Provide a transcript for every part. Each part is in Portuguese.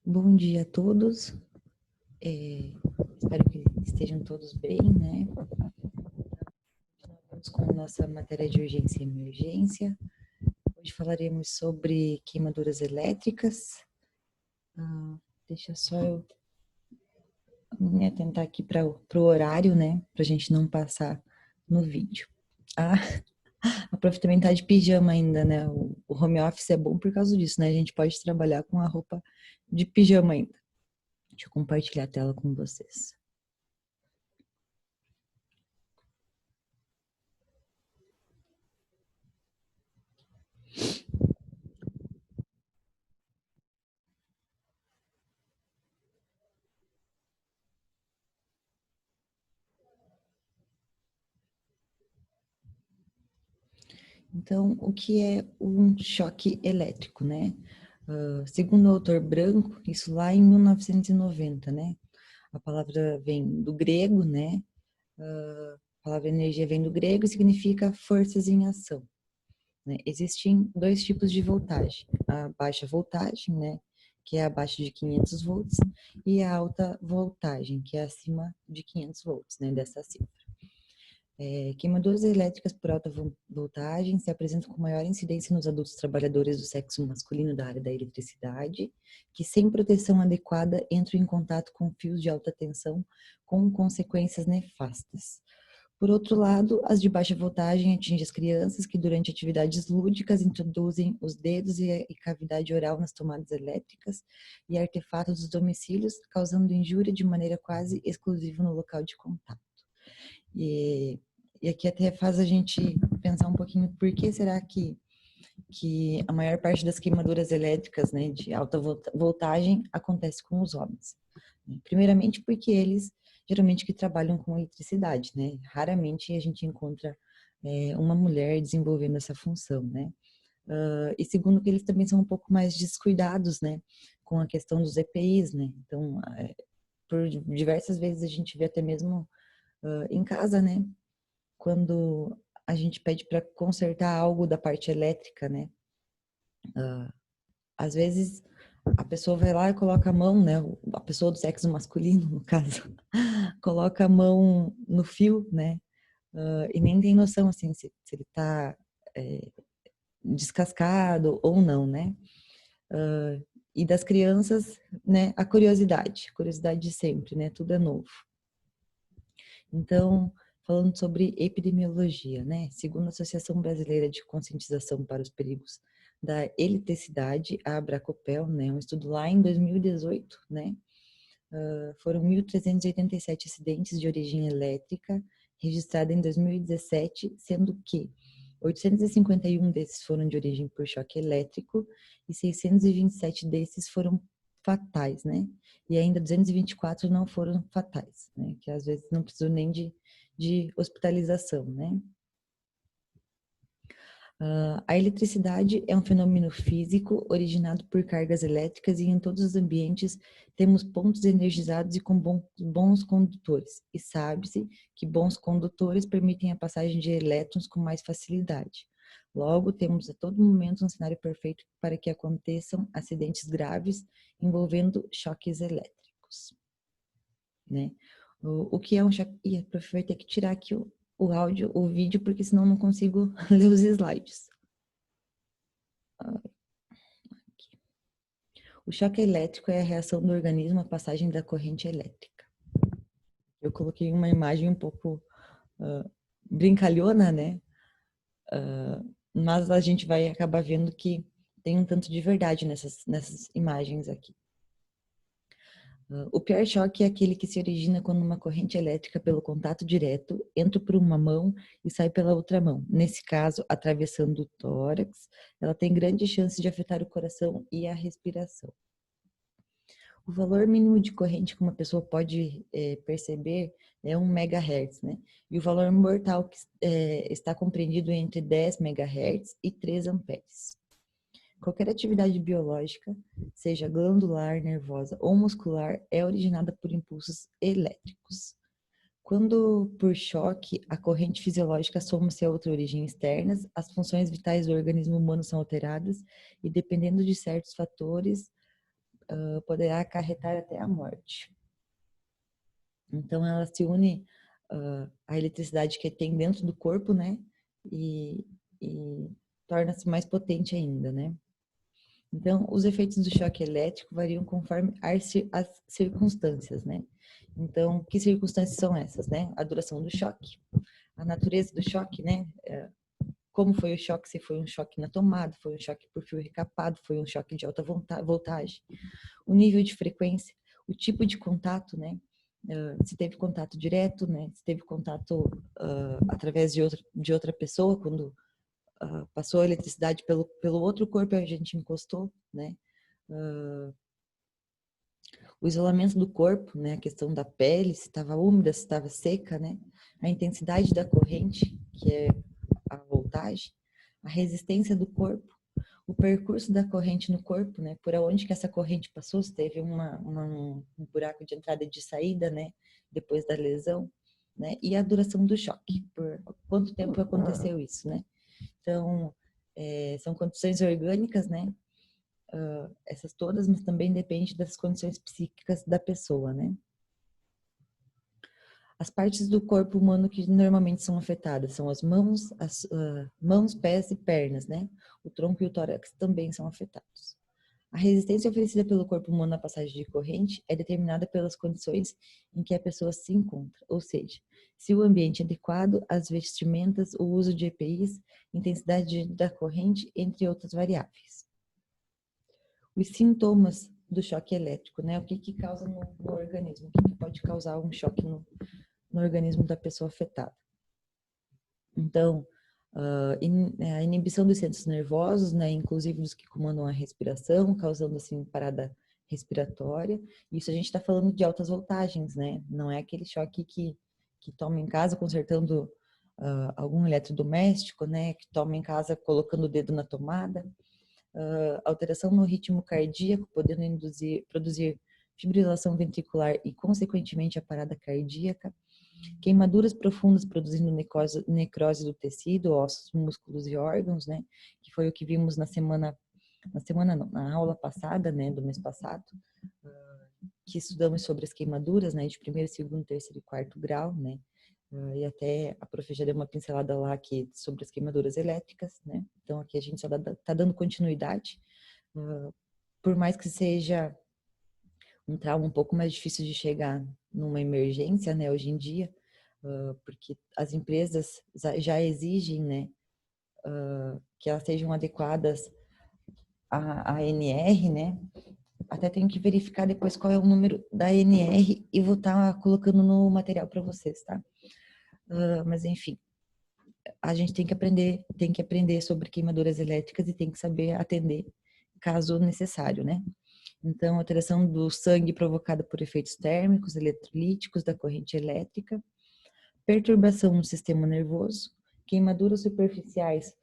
Bom dia a todos. Espero que estejam todos bem, né? Continuamos com a nossa matéria de urgência e emergência. Hoje falaremos sobre queimaduras elétricas. Deixa só eu me atentar aqui para o horário, né? Para a gente não passar no vídeo. Ah, a prof também tá de pijama ainda, né? O home office é bom por causa disso, né? A gente pode trabalhar com a roupa de pijama ainda. Deixa eu compartilhar a tela com vocês. Então, o que é um choque elétrico, né? Segundo o autor Branco, isso lá em 1990, né? A palavra vem do grego, né? A palavra energia vem do grego e significa forças em ação, né? Existem dois tipos de voltagem: a baixa voltagem, né? Que é abaixo de 500 volts, e a alta voltagem, que é acima de 500 volts, né? Dessa cifra. Queimaduras elétricas por alta voltagem se apresentam com maior incidência nos adultos trabalhadores do sexo masculino da área da eletricidade, que sem proteção adequada entram em contato com fios de alta tensão com consequências nefastas. Por outro lado, as de baixa voltagem atingem as crianças que durante atividades lúdicas introduzem os dedos e cavidade oral nas tomadas elétricas e artefatos dos domicílios, causando injúria de maneira quase exclusiva no local de contato. E aqui até faz a gente pensar um pouquinho por que será que a maior parte das queimaduras elétricas, né, de alta voltagem acontece com os homens. Primeiramente porque eles geralmente que trabalham com eletricidade, né? Raramente a gente encontra uma mulher desenvolvendo essa função, né? E segundo que eles também são um pouco mais descuidados, né, com a questão dos EPIs, né? Então, por diversas vezes a gente vê até mesmo em casa, né, quando a gente pede para consertar algo da parte elétrica, né? Às vezes a pessoa vai lá e coloca a mão, né? A pessoa do sexo masculino, no caso, coloca a mão no fio, né? E nem tem noção, assim, se ele tá descascado ou não, né? E das crianças, né? A curiosidade de sempre, né? Tudo é novo. Então, falando sobre epidemiologia, né? Segundo a Associação Brasileira de Conscientização para os Perigos da Eletricidade, a Abracopel, né? Um estudo lá em 2018, né? Foram 1.387 acidentes de origem elétrica registrados em 2017, sendo que 851 desses foram de origem por choque elétrico e 627 desses foram fatais, né? E ainda 224 não foram fatais, né? Que às vezes não precisam nem de hospitalização, né? A eletricidade é um fenômeno físico originado por cargas elétricas e em todos os ambientes temos pontos energizados e com bons condutores. E sabe-se que bons condutores permitem a passagem de elétrons com mais facilidade. Logo, temos a todo momento um cenário perfeito para que aconteçam acidentes graves envolvendo choques elétricos, né? O que é um choque? Ih, a prof vai ter que tirar aqui o áudio, o vídeo, porque senão não consigo ler os slides. O choque elétrico é a reação do organismo à passagem da corrente elétrica. Eu coloquei uma imagem um pouco brincalhona, né? Mas a gente vai acabar vendo que tem um tanto de verdade nessas imagens aqui. O pior choque é aquele que se origina quando uma corrente elétrica, pelo contato direto, entra por uma mão e sai pela outra mão. Nesse caso, atravessando o tórax, ela tem grande chance de afetar o coração e a respiração. O valor mínimo de corrente que uma pessoa pode perceber é 1 MHz, né? E o valor mortal que está compreendido entre 10 MHz e 3 amperes. Qualquer atividade biológica, seja glandular, nervosa ou muscular, é originada por impulsos elétricos. Quando, por choque, a corrente fisiológica soma-se a outra origem externa, as funções vitais do organismo humano são alteradas e, dependendo de certos fatores, poderá acarretar até a morte. Então, ela se une à eletricidade que tem dentro do corpo, né? E torna-se mais potente ainda, né? Então, os efeitos do choque elétrico variam conforme as circunstâncias, né? Então, que circunstâncias são essas, né? A duração do choque, a natureza do choque, né? Como foi o choque, se foi um choque na tomada, foi um choque por fio recapado, foi um choque de alta voltagem, o nível de frequência, o tipo de contato, né? Se teve contato direto, né? Se teve contato através de outra pessoa, quando passou a eletricidade pelo outro corpo e a gente encostou, né? O isolamento do corpo, né? A questão da pele, se estava úmida, se estava seca, né? A intensidade da corrente, que é a voltagem, a resistência do corpo, o percurso da corrente no corpo, né? Por onde que essa corrente passou, se teve um buraco de entrada e de saída, né? Depois da lesão, né? E a duração do choque, por quanto tempo aconteceu isso, né? Então, são condições orgânicas, né? Essas todas, mas também depende das condições psíquicas da pessoa, né? As partes do corpo humano que normalmente são afetadas são as mãos, mãos, pés e pernas, né? O tronco e o tórax também são afetados. A resistência oferecida pelo corpo humano à passagem de corrente é determinada pelas condições em que a pessoa se encontra, ou seja, se o ambiente é adequado, as vestimentas, o uso de EPIs, intensidade da corrente, entre outras variáveis. Os sintomas do choque elétrico, né? O que causa no organismo? O que pode causar um choque no organismo da pessoa afetada? Então, a inibição dos centros nervosos, né, inclusive dos que comandam a respiração, causando assim parada respiratória. Isso a gente está falando de altas voltagens, né? Não é aquele choque que toma em casa consertando algum eletrodoméstico, né? Que toma em casa colocando o dedo na tomada. Alteração no ritmo cardíaco, podendo produzir fibrilação ventricular e, consequentemente, a parada cardíaca. Queimaduras profundas produzindo necrose do tecido, ossos, músculos e órgãos, né? Que foi o que vimos na aula passada, né? Do mês passado, que estudamos sobre as queimaduras, né? De primeiro, segundo, terceiro e quarto grau, né? E até a prof já deu uma pincelada lá aqui sobre as queimaduras elétricas, né? Então aqui a gente só está dando continuidade, por mais que seja um trauma um pouco mais difícil de chegar numa emergência, né? Hoje em dia, porque as empresas já exigem, né, que elas sejam adequadas à ANR, né? Até tenho que verificar depois qual é o número da ANR e vou estar colocando no material para vocês, tá? Mas enfim, a gente tem que aprender sobre queimaduras elétricas e tem que saber atender caso necessário, né? Então, alteração do sangue provocada por efeitos térmicos, eletrolíticos da corrente elétrica, perturbação no sistema nervoso, queimaduras superficiais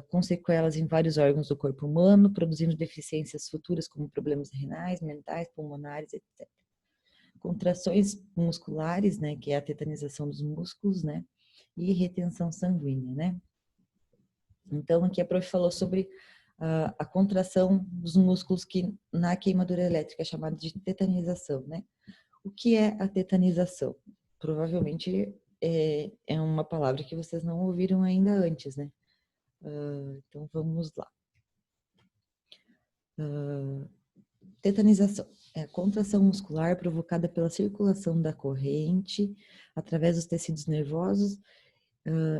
com sequelas em vários órgãos do corpo humano, produzindo deficiências futuras como problemas renais, mentais, pulmonares, etc. Contrações musculares, né, que é a tetanização dos músculos, né, e retenção sanguínea, né. Então, aqui a prof falou sobre a contração dos músculos que na queimadura elétrica é chamada de tetanização, né. O que é a tetanização? Provavelmente é uma palavra que vocês não ouviram ainda antes, né? Então vamos lá. Tetanização é a contração muscular provocada pela circulação da corrente através dos tecidos nervosos.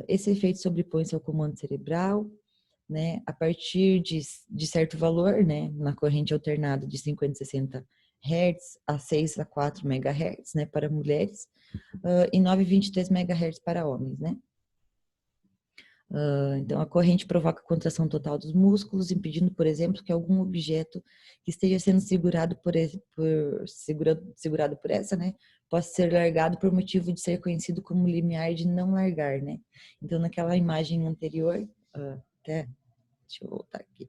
Esse efeito sobrepõe-se ao comando cerebral, né? A partir de certo valor, né? Na corrente alternada de 50 a 60 Hz a 6 a 4 MHz, né? Para mulheres, e 9,23 MHz para homens, né? Então, a corrente provoca contração total dos músculos, impedindo, por exemplo, que algum objeto que esteja sendo segurado segurado por essa, né, possa ser largado por motivo de ser conhecido como limiar de não largar, né. Então, naquela imagem anterior, até, deixa eu voltar aqui,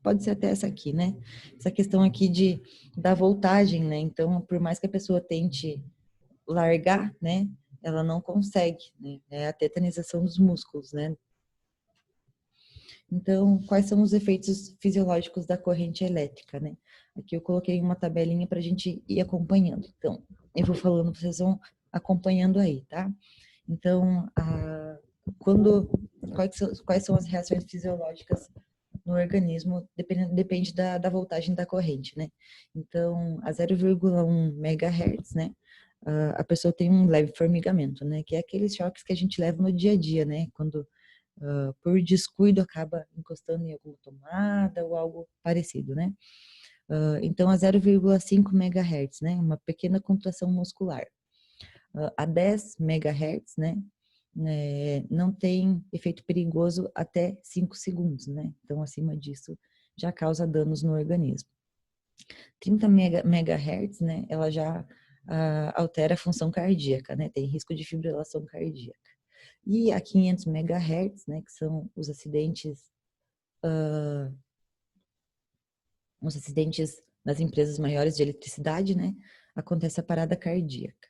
pode ser até essa aqui, né, essa questão aqui da voltagem, né, então, por mais que a pessoa tente largar, né, ela não consegue, né, é a tetanização dos músculos, né. Então, quais são os efeitos fisiológicos da corrente elétrica, né? Aqui eu coloquei uma tabelinha para a gente ir acompanhando. Então, eu vou falando, vocês vão acompanhando aí, tá? Então, quando, quais são as reações fisiológicas no organismo, depende da voltagem da corrente, né? Então, a 0,1 MHz, né? A pessoa tem um leve formigamento, né? Que é aqueles choques que a gente leva no dia a dia, né? Quando por descuido acaba encostando em alguma tomada ou algo parecido, né? Então, a 0,5 MHz, né? Uma pequena contração muscular. A 10 MHz, né? Não tem efeito perigoso até 5 segundos, né? Então, acima disso, já causa danos no organismo. 30 MHz, né? Ela já altera a função cardíaca, né? Tem risco de fibrilação cardíaca. E a 500 MHz, né? Que são os acidentes nas empresas maiores de eletricidade, né? Acontece a parada cardíaca.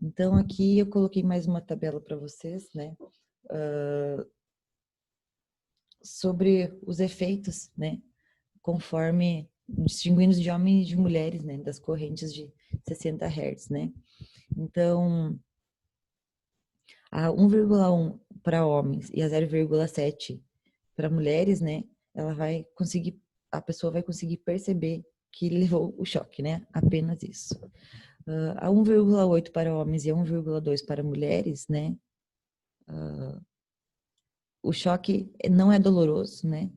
Então, aqui eu coloquei mais uma tabela para vocês, né? Sobre os efeitos, né? Conforme distinguindo de homens e de mulheres, né? Das correntes de 60 Hz, né? Então, a 1,1 para homens e a 0,7 para mulheres, né? A pessoa vai conseguir perceber que levou o choque, né? Apenas isso. A 1,8 para homens e a 1,2 para mulheres, né? O choque não é doloroso, né?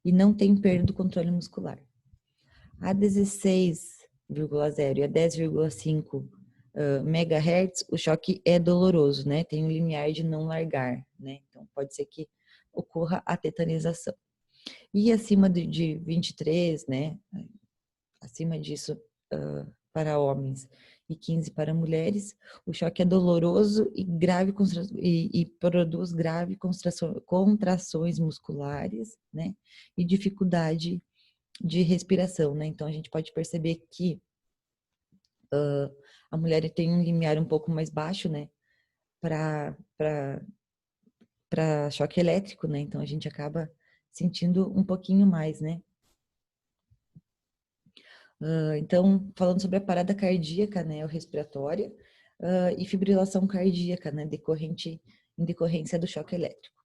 E não tem perda do controle muscular. A 16,0 e a 10,5 megahertz, o choque é doloroso, né? Tem um limiar de não largar, né? Então, pode ser que ocorra a tetanização. E acima de 23, né? Acima disso, para homens e 15 para mulheres, o choque é doloroso e grave e produz grave contrações musculares, né? E dificuldade de respiração, né? Então a gente pode perceber que a mulher tem um limiar um pouco mais baixo, né? Para choque elétrico, né? Então a gente acaba sentindo um pouquinho mais, né? Então, falando sobre a parada cardíaca, né, ou respiratória, e fibrilação cardíaca, né, em decorrência do choque elétrico.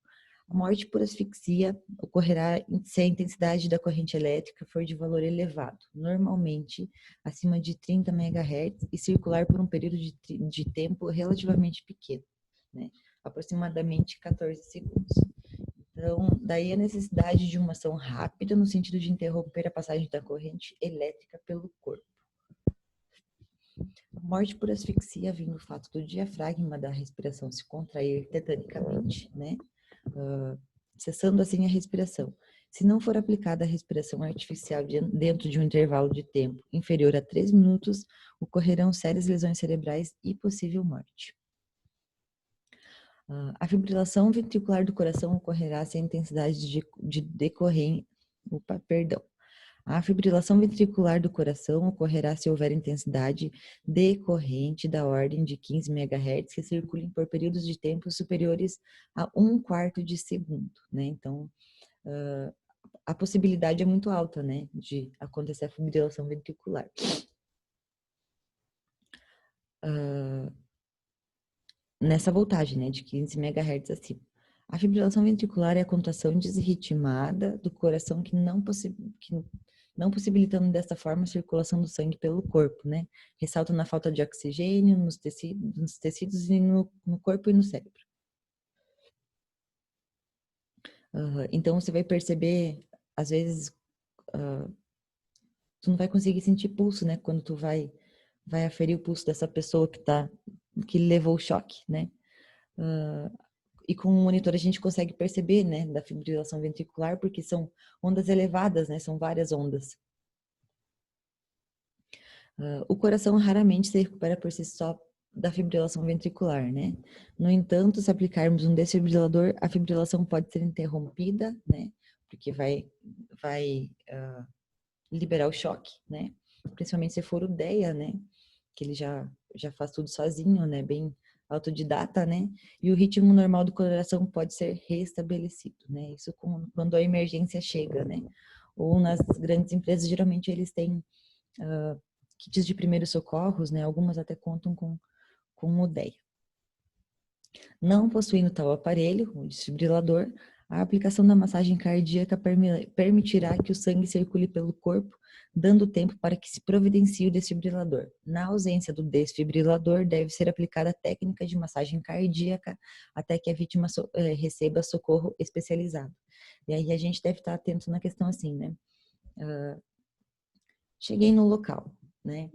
A morte por asfixia ocorrerá se a intensidade da corrente elétrica for de valor elevado, normalmente acima de 30 MHz, e circular por um período de tempo relativamente pequeno, né, aproximadamente 14 segundos. Então, daí a necessidade de uma ação rápida no sentido de interromper a passagem da corrente elétrica pelo corpo. A morte por asfixia vem do fato do diafragma da respiração se contrair tetanicamente, né? Cessando assim a respiração. Se não for aplicada a respiração artificial dentro de um intervalo de tempo inferior a 3 minutos, ocorrerão sérias lesões cerebrais e possível morte. A fibrilação ventricular do coração ocorrerá se a intensidade de decorrência. Opa, perdão. A fibrilação ventricular do coração ocorrerá se houver intensidade decorrente da ordem de 15 MHz que circulem por períodos de tempo superiores a 1/4 de segundo, né? Então, a possibilidade é muito alta, né, de acontecer a fibrilação ventricular. Nessa voltagem, né, de 15 MHz acima. A fibrilação ventricular é a contração desritmada do coração que não possibilitando dessa forma a circulação do sangue pelo corpo, né? Ressalta na falta de oxigênio nos tecidos e no corpo e no cérebro. Então você vai perceber, às vezes, tu não vai conseguir sentir pulso, né? Quando tu vai aferir o pulso dessa pessoa que levou o choque, né? E com o monitor a gente consegue perceber, né, da fibrilação ventricular, porque são ondas elevadas, né? São várias ondas. O coração raramente se recupera por si só da fibrilação ventricular, né? No entanto, se aplicarmos um desfibrilador, a fibrilação pode ser interrompida, né? Porque vai liberar o choque, né? Principalmente se for o DEA, né? Que ele já faz tudo sozinho, né? Bem autodidata, né? E o ritmo normal do coração pode ser restabelecido, né? Isso quando a emergência chega, né? Ou nas grandes empresas, geralmente eles têm kits de primeiros socorros, né? Algumas até contam com o DEA. Não possuindo tal aparelho, o desfibrilador, a aplicação da massagem cardíaca permitirá que o sangue circule pelo corpo, dando tempo para que se providencie o desfibrilador. Na ausência do desfibrilador, deve ser aplicada a técnica de massagem cardíaca até que a vítima receba socorro especializado. E aí a gente deve estar atento na questão assim, né? Cheguei no local, né?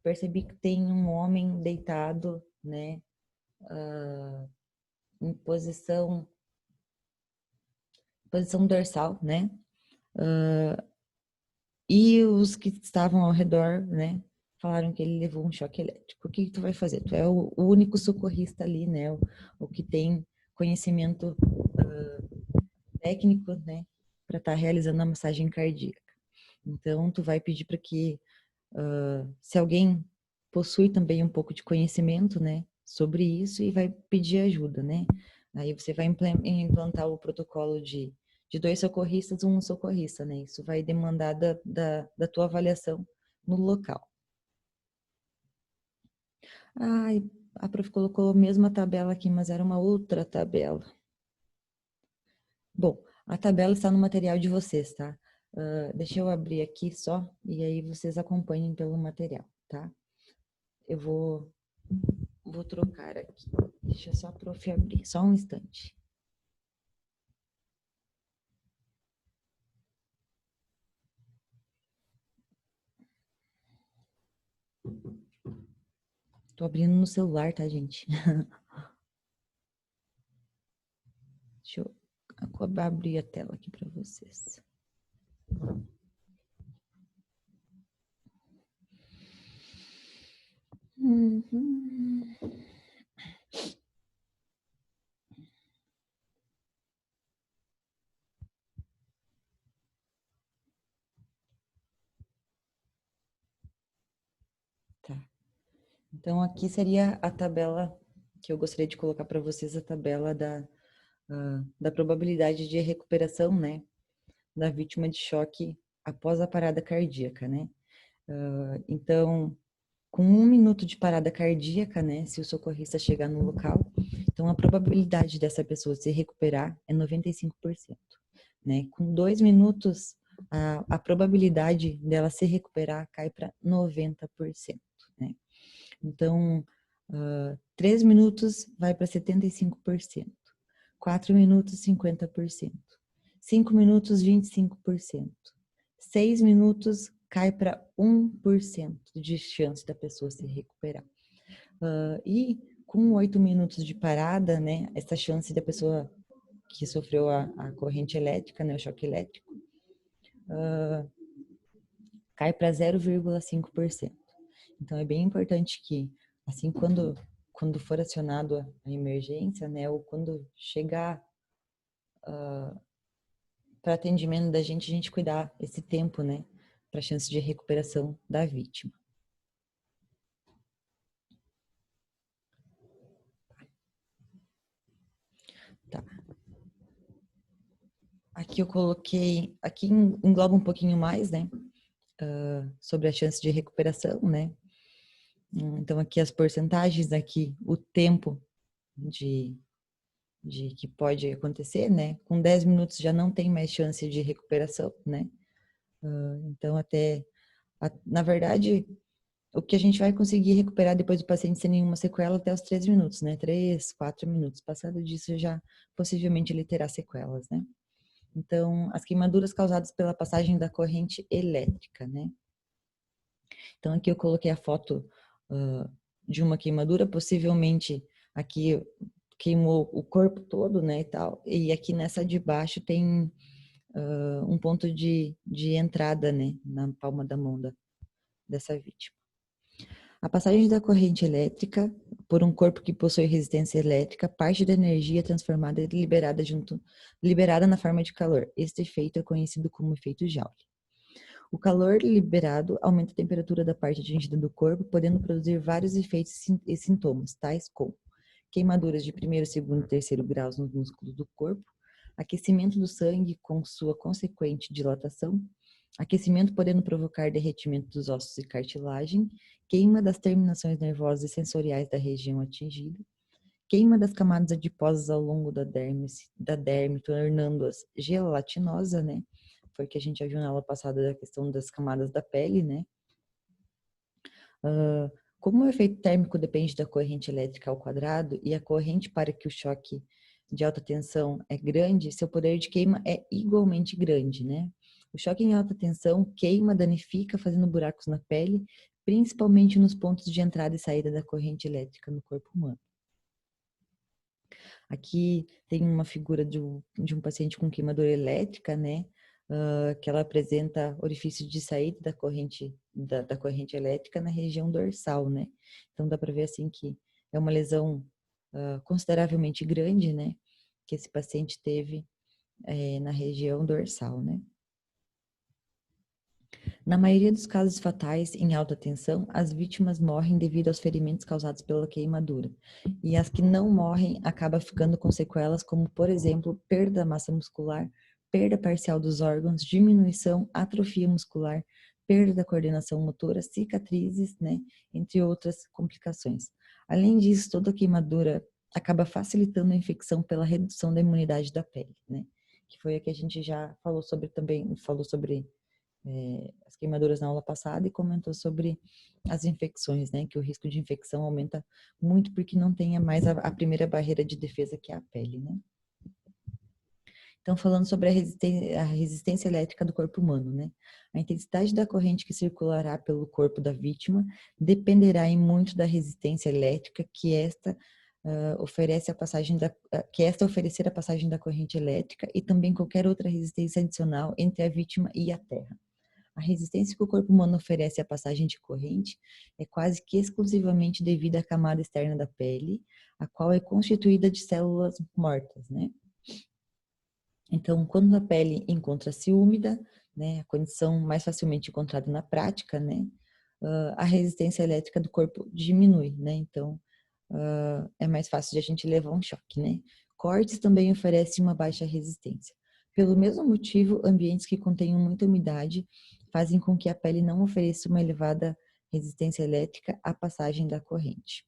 Percebi que tem um homem deitado, né? Em posição dorsal, né? E os que estavam ao redor, né? Falaram que ele levou um choque elétrico. O que tu vai fazer? Tu é o único socorrista ali, né? O que tem conhecimento técnico, né? Para estar realizando a massagem cardíaca. Então, tu vai pedir para que, se alguém possui também um pouco de conhecimento, né? Sobre isso e vai pedir ajuda, né? Aí você vai implantar o protocolo de 2 socorristas, 1 socorrista, né? Isso vai demandar da tua avaliação no local. Ai, a prof colocou a mesma tabela aqui, mas era uma outra tabela. Bom, a tabela está no material de vocês, tá? Deixa eu abrir aqui só, e aí vocês acompanhem pelo material, tá? Eu vou trocar aqui. Deixa só a prof abrir, só um instante. Tô abrindo no celular, tá, gente? Deixa eu abrir a tela aqui para vocês. Tá. Então, aqui seria a tabela que eu gostaria de colocar para vocês, a tabela da probabilidade de recuperação, né, da vítima de choque após a parada cardíaca, né? Então, com 1 minuto de parada cardíaca, né, se o socorrista chegar no local, então a probabilidade dessa pessoa se recuperar é 95%, né? Com 2 minutos, a probabilidade dela se recuperar cai para 90%, né? Então, 3 minutos vai para 75%, 4 minutos, 50%, 5 minutos, 25%, 6 minutos cai para 1% de chance da pessoa se recuperar. E com 8 minutos de parada, né, essa chance da pessoa que sofreu a corrente elétrica, né, o choque elétrico, cai para 0,5%. Então, é bem importante que, assim, quando for acionado a emergência, né, ou quando chegar para atendimento da gente, a gente cuidar esse tempo, né, para a chance de recuperação da vítima. Tá. Aqui eu coloquei, aqui engloba um pouquinho mais, né, sobre a chance de recuperação, né. Então, aqui as porcentagens, aqui o tempo de que pode acontecer, né? Com 10 minutos já não tem mais chance de recuperação, né? Então, na verdade, o que a gente vai conseguir recuperar depois do paciente sem nenhuma sequela até os 3 minutos, né? 3, 4 minutos. Passado disso, já possivelmente ele terá sequelas, né? Então, as queimaduras causadas pela passagem da corrente elétrica, né? Então, aqui eu coloquei a foto de uma queimadura, possivelmente aqui queimou o corpo todo, né, e tal. E aqui nessa de baixo tem um ponto de entrada, né, na palma da mão dessa vítima. A passagem da corrente elétrica por um corpo que possui resistência elétrica, parte da energia é transformada e liberada na forma de calor. Este efeito é conhecido como efeito Joule. O calor liberado aumenta a temperatura da parte atingida do corpo, podendo produzir vários efeitos e sintomas, tais como queimaduras de primeiro, segundo e terceiro graus nos músculos do corpo, aquecimento do sangue com sua consequente dilatação, aquecimento podendo provocar derretimento dos ossos e cartilagem, queima das terminações nervosas e sensoriais da região atingida, queima das camadas adiposas ao longo da derme, tornando-as gelatinosa, né? Foi o que a gente já viu na aula passada da questão das camadas da pele, né? Como o efeito térmico depende da corrente elétrica ao quadrado e a corrente para que o choque de alta tensão é grande, seu poder de queima é igualmente grande, né? O choque em alta tensão queima, danifica, fazendo buracos na pele, principalmente nos pontos de entrada e saída da corrente elétrica no corpo humano. Aqui tem uma figura de um paciente com queimadura elétrica, né? Que ela apresenta orifício de saída da corrente elétrica na região dorsal, né? Então dá para ver assim que é uma lesão consideravelmente grande, né? Que esse paciente teve na região dorsal, né? Na maioria dos casos fatais em alta tensão, as vítimas morrem devido aos ferimentos causados pela queimadura. E as que não morrem acabam ficando com sequelas como, por exemplo, perda da massa muscular, perda parcial dos órgãos, diminuição, atrofia muscular, perda da coordenação motora, cicatrizes, né, entre outras complicações. Além disso, toda queimadura acaba facilitando a infecção pela redução da imunidade da pele, né? Que foi a que a gente já falou sobre também, as queimaduras na aula passada e comentou sobre as infecções, né? Que o risco de infecção aumenta muito porque não tem mais a primeira barreira de defesa que é a pele, né? Então, falando sobre a resistência elétrica do corpo humano, né? A intensidade da corrente que circulará pelo corpo da vítima dependerá em muito da resistência elétrica que esta oferecer a passagem da corrente elétrica e também qualquer outra resistência adicional entre a vítima e a terra. A resistência que o corpo humano oferece à passagem de corrente é quase que exclusivamente devido à camada externa da pele, a qual é constituída de células mortas, né? Então, quando a pele encontra-se úmida, né, a condição mais facilmente encontrada na prática, né, a resistência elétrica do corpo diminui, né? Então, é mais fácil de a gente levar um choque, né? Cortes também oferecem uma baixa resistência. Pelo mesmo motivo, ambientes que contenham muita umidade fazem com que a pele não ofereça uma elevada resistência elétrica à passagem da corrente.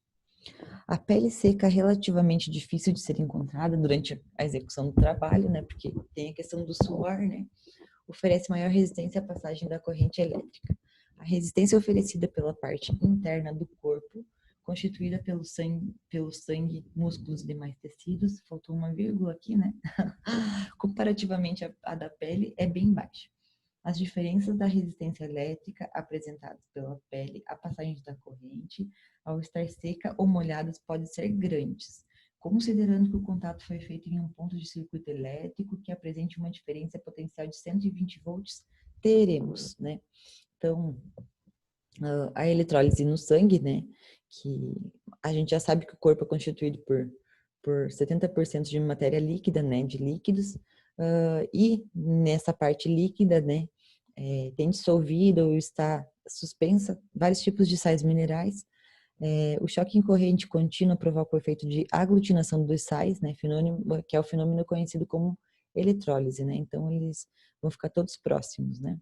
A pele seca é relativamente difícil de ser encontrada durante a execução do trabalho, né? Porque tem a questão do suor, né? Oferece maior resistência à passagem da corrente elétrica. A resistência oferecida pela parte interna do corpo, constituída pelo sangue, músculos e demais tecidos, faltou uma vírgula aqui, né? Comparativamente à da pele, é bem baixa. As diferenças da resistência elétrica apresentadas pela pele à passagem da corrente, ao estar seca ou molhada, podem ser grandes, considerando que o contato foi feito em um ponto de circuito elétrico que apresente uma diferença potencial de 120 volts, teremos, né? Então, a eletrólise no sangue, né? Que a gente já sabe que o corpo é constituído por 70% de matéria líquida, né? De líquidos, e nessa parte líquida, né? Tem dissolvida ou está suspensa vários tipos de sais minerais. O choque em corrente contínua provoca o efeito de aglutinação dos sais, né, que é o fenômeno conhecido como eletrólise, né? Então, eles vão ficar todos próximos, né?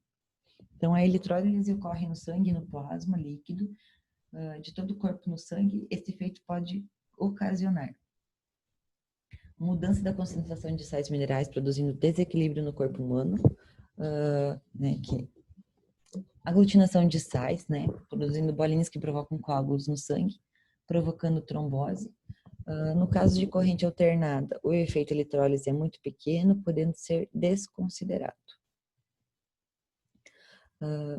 Então, a eletrólise ocorre no sangue e no plasma líquido de todo o corpo no sangue. Esse efeito pode ocasionar mudança da concentração de sais minerais, produzindo desequilíbrio no corpo humano, né, que aglutinação de sais, né, produzindo bolinhas que provocam coágulos no sangue, provocando trombose. No caso de corrente alternada, o efeito eletrólise é muito pequeno, podendo ser desconsiderado.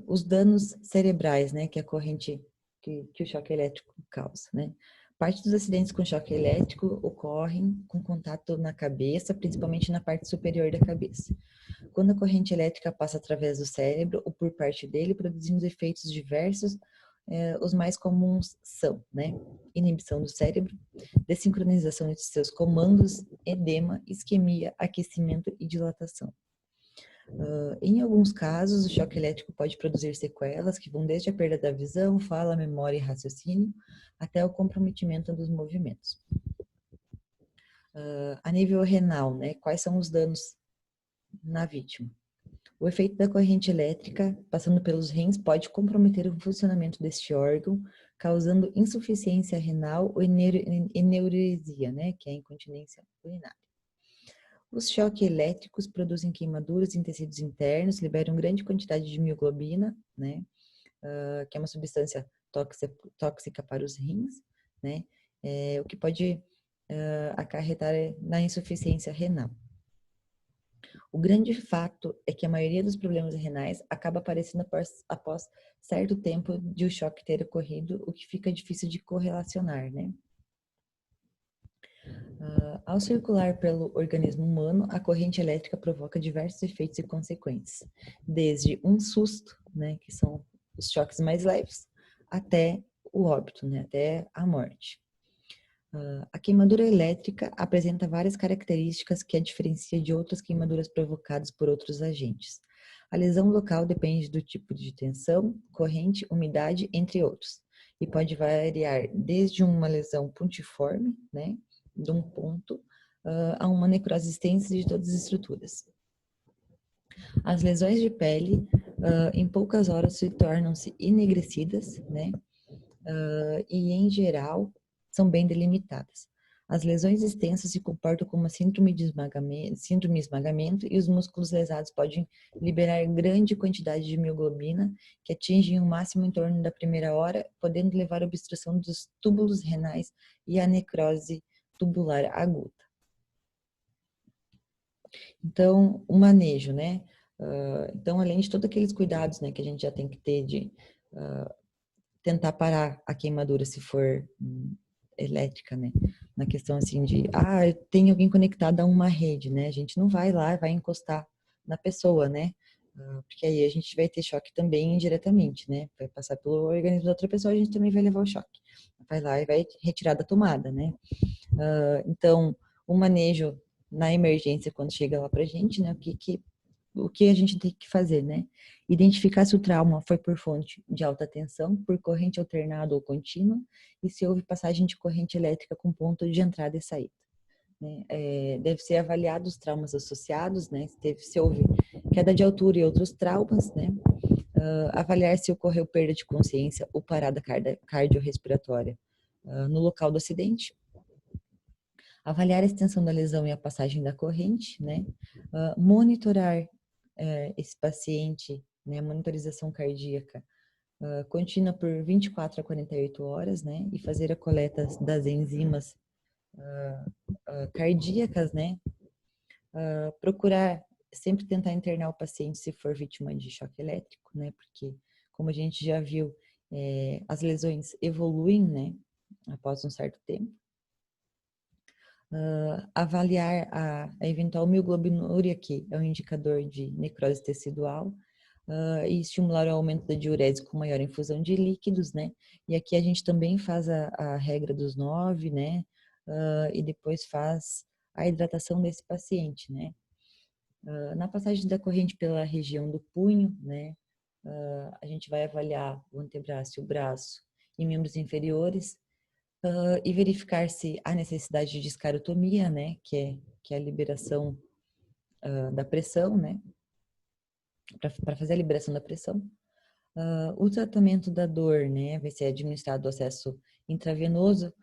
Os danos cerebrais, né, que a corrente, que o choque elétrico causa, né. Parte dos acidentes com choque elétrico ocorrem com contato na cabeça, principalmente na parte superior da cabeça. Quando a corrente elétrica passa através do cérebro ou por parte dele, produzindo efeitos diversos, os mais comuns são, né, inibição do cérebro, desincronização de seus comandos, edema, isquemia, aquecimento e dilatação. Em alguns casos, o choque elétrico pode produzir sequelas que vão desde a perda da visão, fala, memória e raciocínio, até o comprometimento dos movimentos. A nível renal, né, quais são os danos na vítima? O efeito da corrente elétrica, passando pelos rins, pode comprometer o funcionamento deste órgão, causando insuficiência renal ou eneuresia, né, que é a incontinência urinária. Os choques elétricos produzem queimaduras em tecidos internos, liberam grande quantidade de mioglobina, né, que é uma substância tóxica para os rins, né, o que pode acarretar na insuficiência renal. O grande fato é que a maioria dos problemas renais acaba aparecendo após certo tempo de o choque ter ocorrido, o que fica difícil de correlacionar, né? Ao circular pelo organismo humano, a corrente elétrica provoca diversos efeitos e consequências, desde um susto, né, que são os choques mais leves, até o óbito, né, até a morte. A queimadura elétrica apresenta várias características que a diferencia de outras queimaduras provocadas por outros agentes. A lesão local depende do tipo de tensão, corrente, umidade, entre outros, e pode variar desde uma lesão pontiforme, né, de um ponto, a uma necrose extensa de todas as estruturas. As lesões de pele, em poucas horas, se tornam-se enegrecidas, né, e, em geral, são bem delimitadas. As lesões extensas se comportam como uma síndrome de esmagamento e os músculos lesados podem liberar grande quantidade de mioglobina, que atingem o máximo em torno da primeira hora, podendo levar à obstrução dos túbulos renais e à necrose tubular aguda. Então, o manejo, né? Então, além de todos aqueles cuidados, né, que a gente já tem que ter de tentar parar a queimadura se for elétrica, né? Na questão assim de, tem alguém conectado a uma rede, né? A gente não vai lá, vai encostar na pessoa, né? Porque aí a gente vai ter choque também indiretamente, né? Vai passar pelo organismo da outra pessoa, a gente também vai levar o choque. Vai lá e vai retirar da tomada, né? Então, o manejo na emergência, quando chega lá pra gente, né? O que a gente tem que fazer, né? Identificar se o trauma foi por fonte de alta tensão, por corrente alternada ou contínua, e se houve passagem de corrente elétrica com ponto de entrada e saída. Né? Deve ser avaliado os traumas associados, né? Se houve queda de altura e outros traumas, né? Avaliar se ocorreu perda de consciência ou parada cardiorrespiratória no local do acidente. Avaliar a extensão da lesão e a passagem da corrente, né? Monitorar esse paciente, né? Monitorização cardíaca contínua por 24 a 48 horas, né? E fazer a coleta das enzimas cardíacas, né? Procurar sempre tentar internar o paciente se for vítima de choque elétrico, né? Porque, como a gente já viu, as lesões evoluem, né? Após um certo tempo. Avaliar a eventual mioglobinuria, que é um indicador de necrose tecidual, e estimular o aumento da diurese com maior infusão de líquidos, né? E aqui a gente também faz a regra dos 9, né? E depois faz a hidratação desse paciente, né? Na passagem da corrente pela região do punho, né? A gente vai avaliar o antebraço e o braço e membros inferiores, e verificar se há necessidade de escarotomia, né, que é a liberação da pressão, né, para fazer a liberação da pressão. O tratamento da dor, né, vai ser administrado o acesso intravenoso,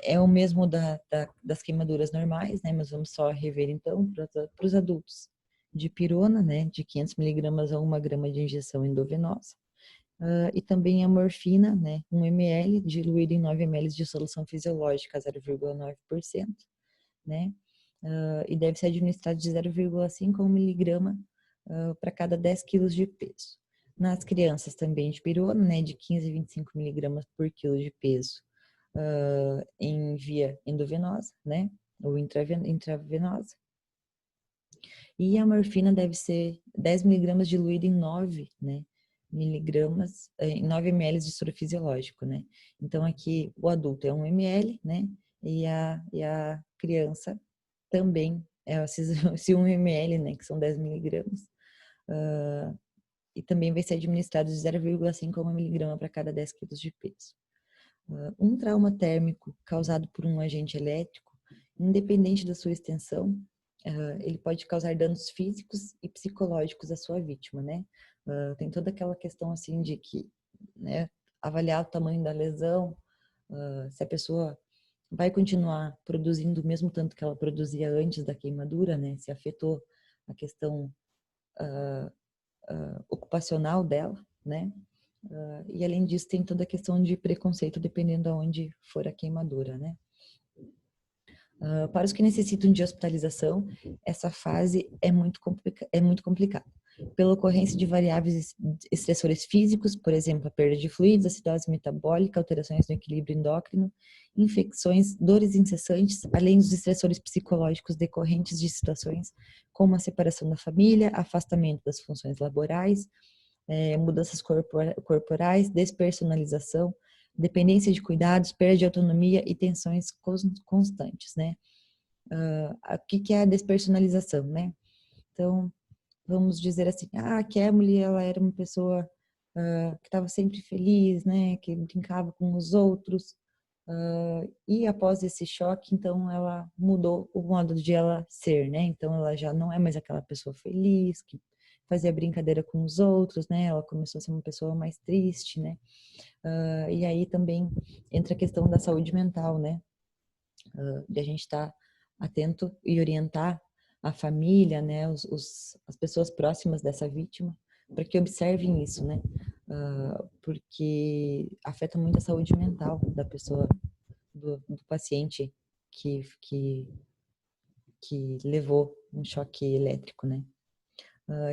é o mesmo das queimaduras normais, né, mas vamos só rever então para os adultos. Dipirona, né, de 500 miligramas a 1 grama de injeção endovenosa. E também a morfina, né, 1 ml, diluído em 9 ml de solução fisiológica, 0,9%, né, e deve ser administrado de 0,5 a 1 miligrama para cada 10 quilos de peso. Nas crianças também de pirona, né, de 15 a 25 miligramas por quilo de peso, em via endovenosa, né, ou intravenosa. E a morfina deve ser 10 miligramas diluído em 9, né, miligramas, em 9 ml de soro fisiológico, né. Então aqui o adulto é 1 ml, né, e a criança também esse 1 ml, né, que são 10 miligramas, e também vai ser administrado de 0,5 a 1 miligrama para cada 10 quilos de peso. Um trauma térmico causado por um agente elétrico, independente da sua extensão, ele pode causar danos físicos e psicológicos à sua vítima, né? Tem toda aquela questão assim de que, né, avaliar o tamanho da lesão, se a pessoa vai continuar produzindo o mesmo tanto que ela produzia antes da queimadura, né? Se afetou a questão ocupacional dela, né? E além disso tem toda a questão de preconceito dependendo de onde for a queimadura, né? Para os que necessitam de hospitalização, essa fase é muito complicada. Pela ocorrência de variáveis estressores físicos, por exemplo, a perda de fluidos, acidose metabólica, alterações no equilíbrio endócrino, infecções, dores incessantes, além dos estressores psicológicos decorrentes de situações como a separação da família, afastamento das funções laborais, mudanças corporais, despersonalização, dependência de cuidados, perda de autonomia e tensões constantes, né? O que é a despersonalização, né? Então, vamos dizer assim, a Camille, ela era uma pessoa que estava sempre feliz, né? Que brincava com os outros. E após esse choque, então, ela mudou o modo de ela ser, né? Então, ela já não é mais aquela pessoa feliz, que fazia brincadeira com os outros, né? Ela começou a ser uma pessoa mais triste, né? E aí também entra a questão da saúde mental, né? De a gente estar atento e orientar a família, né? As pessoas próximas dessa vítima, para que observem isso, né? Porque afeta muito a saúde mental da pessoa, do paciente que levou um choque elétrico, né?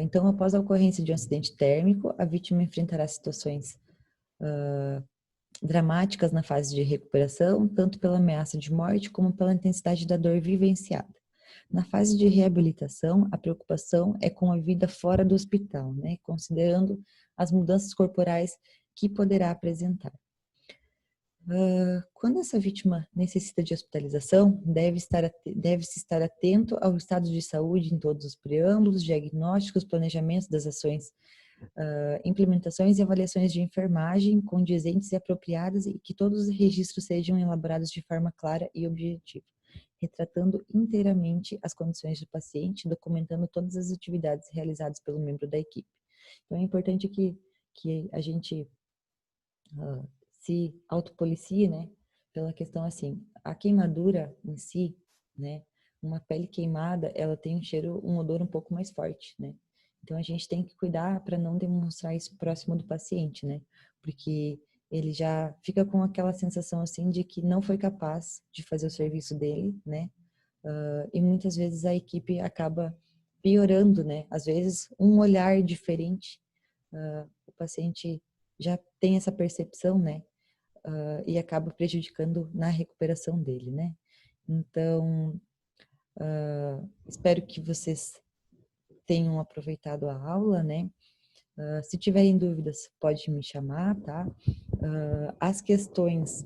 Então, após a ocorrência de um acidente térmico, a vítima enfrentará situações dramáticas na fase de recuperação, tanto pela ameaça de morte como pela intensidade da dor vivenciada. Na fase de reabilitação, a preocupação é com a vida fora do hospital, né, considerando as mudanças corporais que poderá apresentar. Quando essa vítima necessita de hospitalização, deve-se estar atento ao estado de saúde em todos os preâmbulos, diagnósticos, planejamentos das ações, implementações e avaliações de enfermagem condizentes e apropriadas e que todos os registros sejam elaborados de forma clara e objetiva, retratando inteiramente as condições do paciente, documentando todas as atividades realizadas pelo membro da equipe. Então, é importante que a gente se autopolicie, né, pela questão assim, a queimadura em si, né, uma pele queimada, ela tem um odor um pouco mais forte, né, então a gente tem que cuidar para não demonstrar isso próximo do paciente, né, porque ele já fica com aquela sensação assim de que não foi capaz de fazer o serviço dele, né, e muitas vezes a equipe acaba piorando, né, às vezes um olhar diferente, o paciente já tem essa percepção, né, e acaba prejudicando na recuperação dele, né? Então, espero que vocês tenham aproveitado a aula, né? Se tiverem dúvidas, pode me chamar, tá? As questões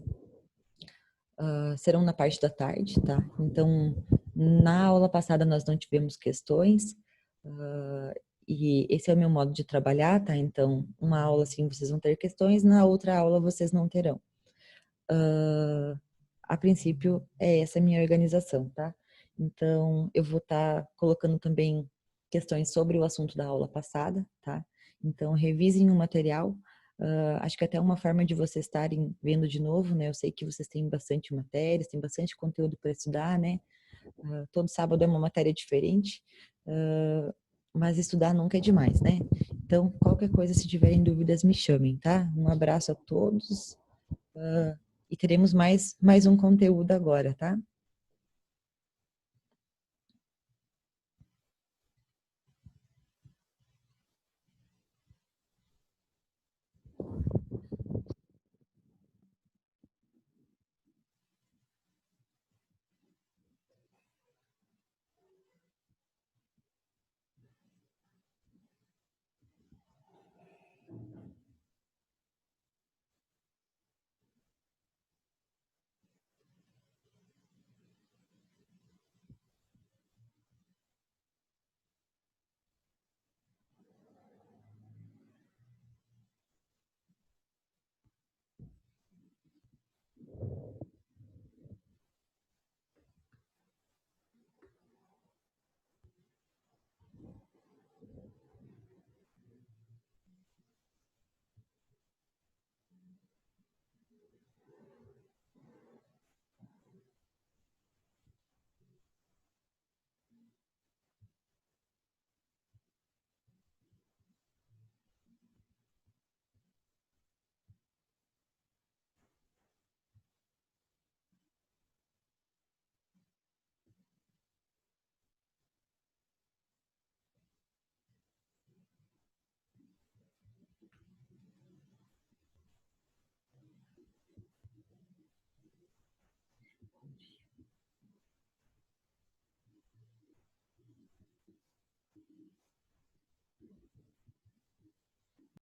serão na parte da tarde, tá? Então, na aula passada nós não tivemos questões, e esse é o meu modo de trabalhar, tá? Então, uma aula assim vocês vão ter questões, na outra aula vocês não terão. A princípio, é essa a minha organização, tá? Então, eu vou estar colocando também questões sobre o assunto da aula passada, tá? Então, revisem o material. Acho que até uma forma de vocês estarem vendo de novo, né? Eu sei que vocês têm bastante matérias, tem bastante conteúdo para estudar, né? Todo sábado é uma matéria diferente, mas estudar nunca é demais, né? Então, qualquer coisa, se tiverem dúvidas, me chamem, tá? Um abraço a todos. E teremos mais um conteúdo agora, tá?